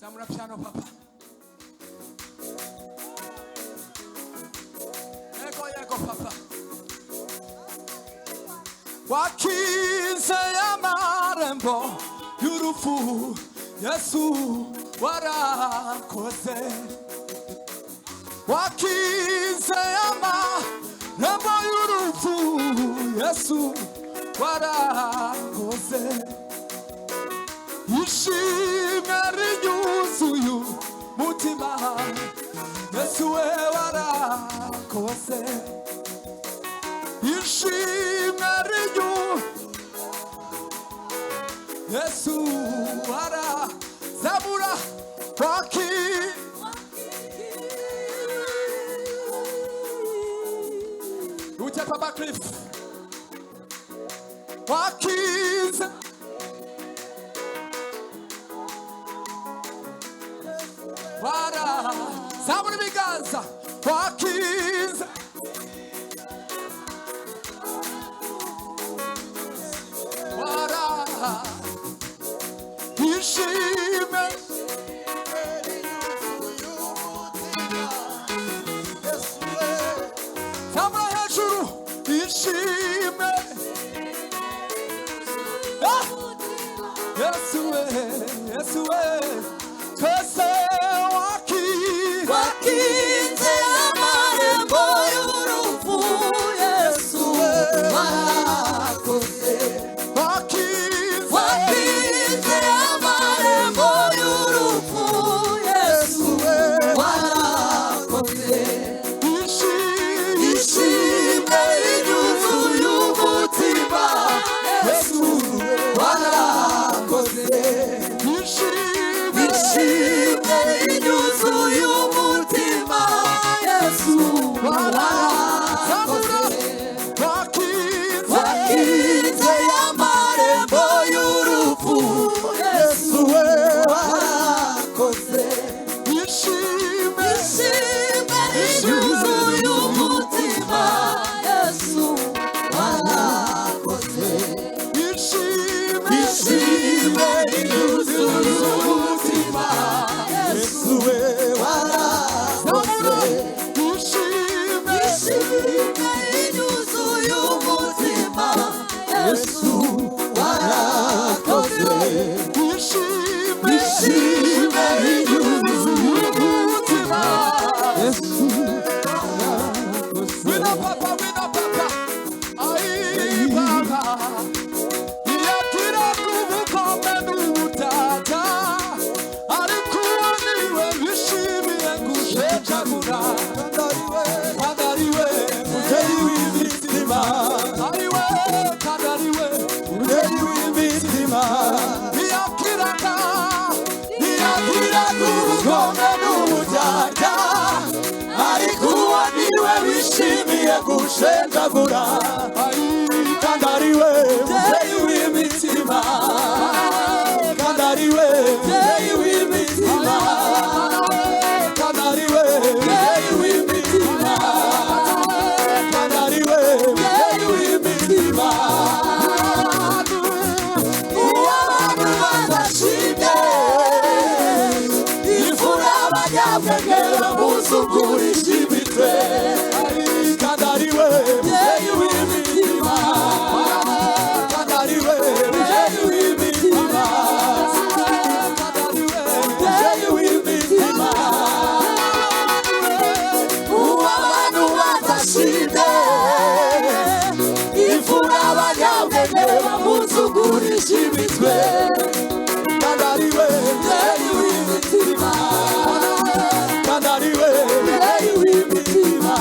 Zamura piano papa. Ego papa. Wakize yamarembo yurufu Yesu warakoze. Wakize yamarembo yurufu Yesu warakoze. Ishimwe rinyuzuye umutima Yesu we warakoze. Ishimwe rinyuzuye Yesu warazamura Ute Papa Cliff wakize zamura ibiganza wakize ishime zamura hejuru ishime Yesu we twese wakize amarembo y'urupfu Yesu warakoze. Wakize amarembo y'urupfu Yesu warakoze. Ishimwe rinyuzuye umutima Yesu warakoze. Ishimwe rinyuzuye umutima Yesu warakoze. Wakize amarembo y'urupfu Yesu warakoze. Ishimwe rinyuzuye umutima Yesu warakoze. Ishimwe rinyuzuye umutima Yesu warakoze. Ishimwe rinyuzuye umutima Yesu warakoze. Ishimwe rinyuzuye umutima Yesu warakoze. Wina papa ai baba yakira kubukombe n'ubutata ariko niwe wishimiye gushekagura kadariwe muteri w'imitima ariwe kadariwe muteri w'imitima yakira kubukombe n'ubutata ariko niwe wishimiye gushekagura kadariwe muteri w'imitima kadariwe muteri w'imitima kadariwe muteri w'imitima kadariwe muteri w'imitima uw'abantu badashimye imfura abanyabwenge bamuzugurisha imitwe kadariwe muteri w'imitima kadariwe muteri w'imitima kadariwe muteri w'imitima uw'abantu badashimye imfura abanyabwenge bamuzugurisha imitwe kadariwe muteri w'imitima kadariwe muteri w'imitima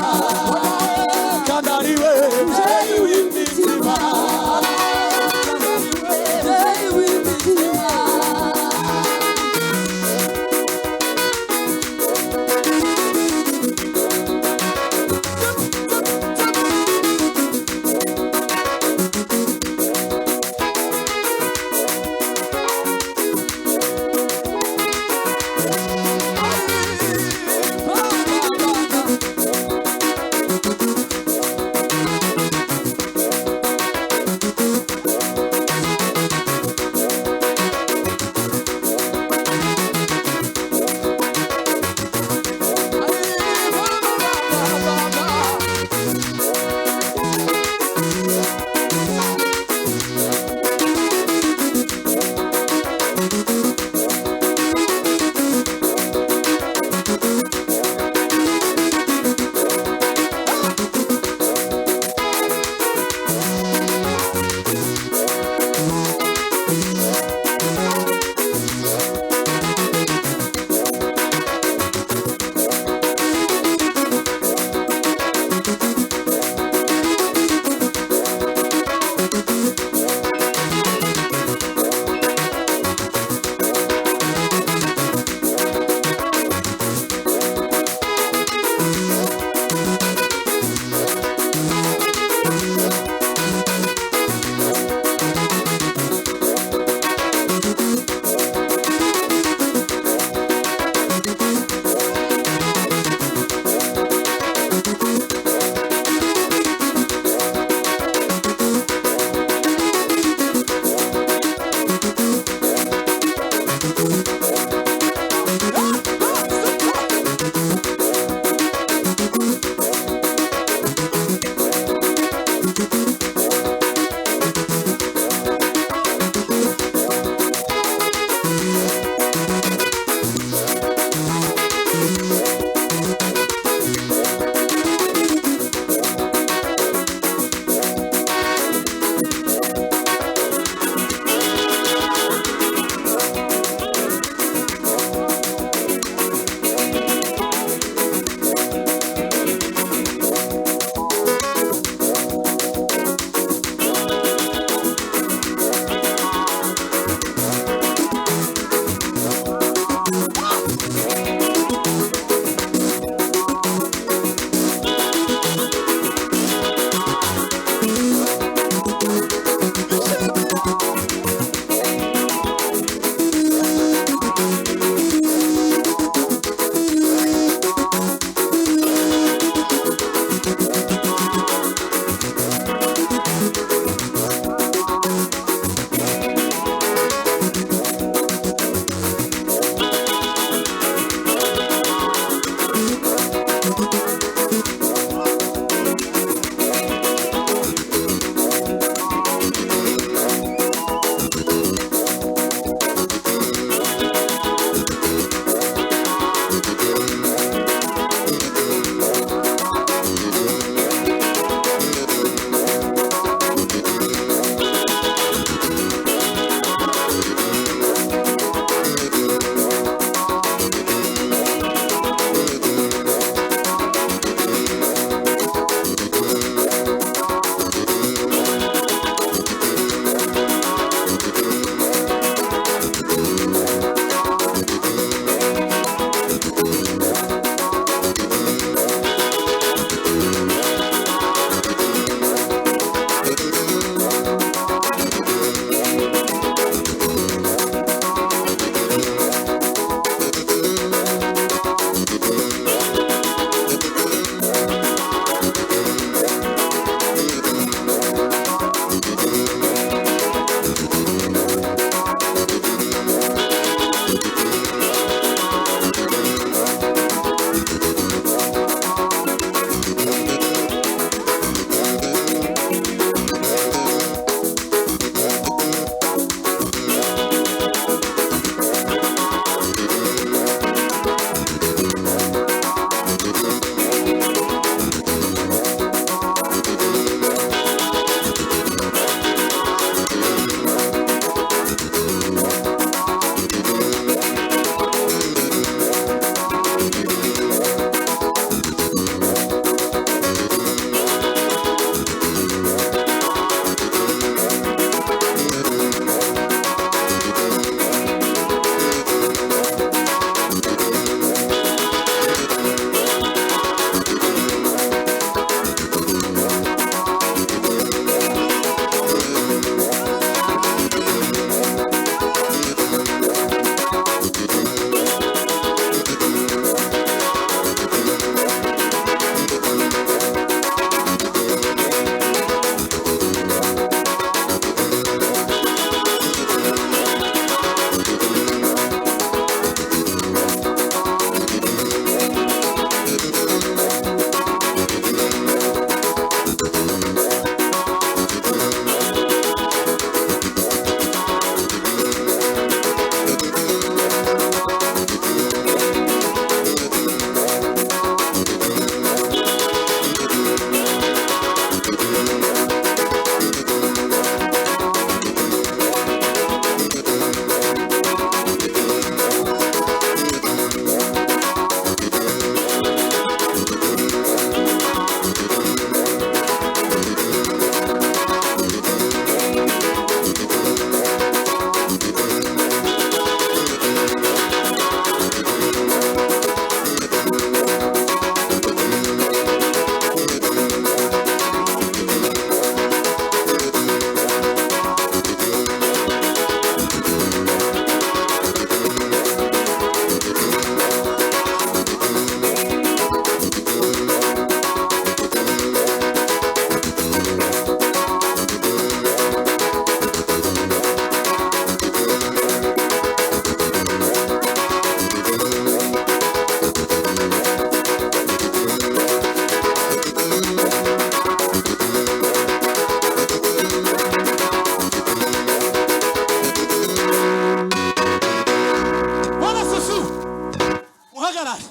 duhagarare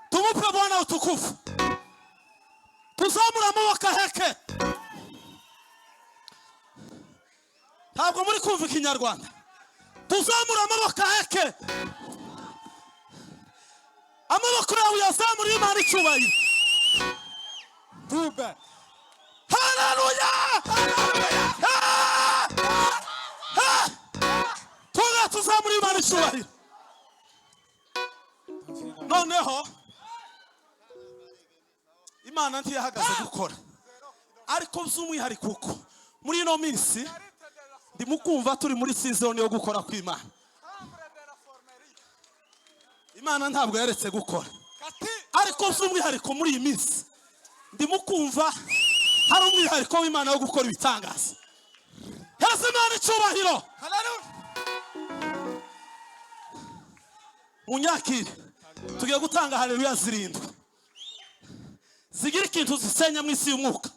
tumupe Bwana utukufu, tuzamura amaboko aheke. Ntabwo muri kumva ikinyarwanda. Tuzamura amaboko aheke, amaboko yawe yazamura Imana icyubahiro. Tube. Haleluya! Tuga tuzamura Imana icyubahiro. Noneho Imana ntiyahagaze gukora, ariko by'umwihariko kuko muri ino minsi ndimo kumva turi muri season yo gukora kw'Imana. Imana ntabwo yaretse gukora, ariko by'umwihariko muri iyi minsi ndimo kumva hari umwihariko w'Imana wo gukora ibitangaza. Yesu Imana icyubahiro. Unyakire tugiye gutanga haleluya zirindwi zigira ikintu zisenya mu isi y'umwuka.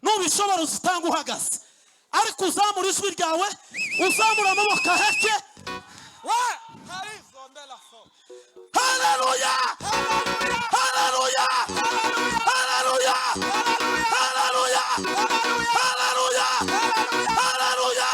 Nubishobora uzitanga uhagaze, ariko uzamura ijwi ryawe, uzamura amaboko aheke. Haleluya! Haleluya! Haleluya! Haleluya! Haleluya! Haleluya!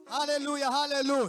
Haleluya, haleluya.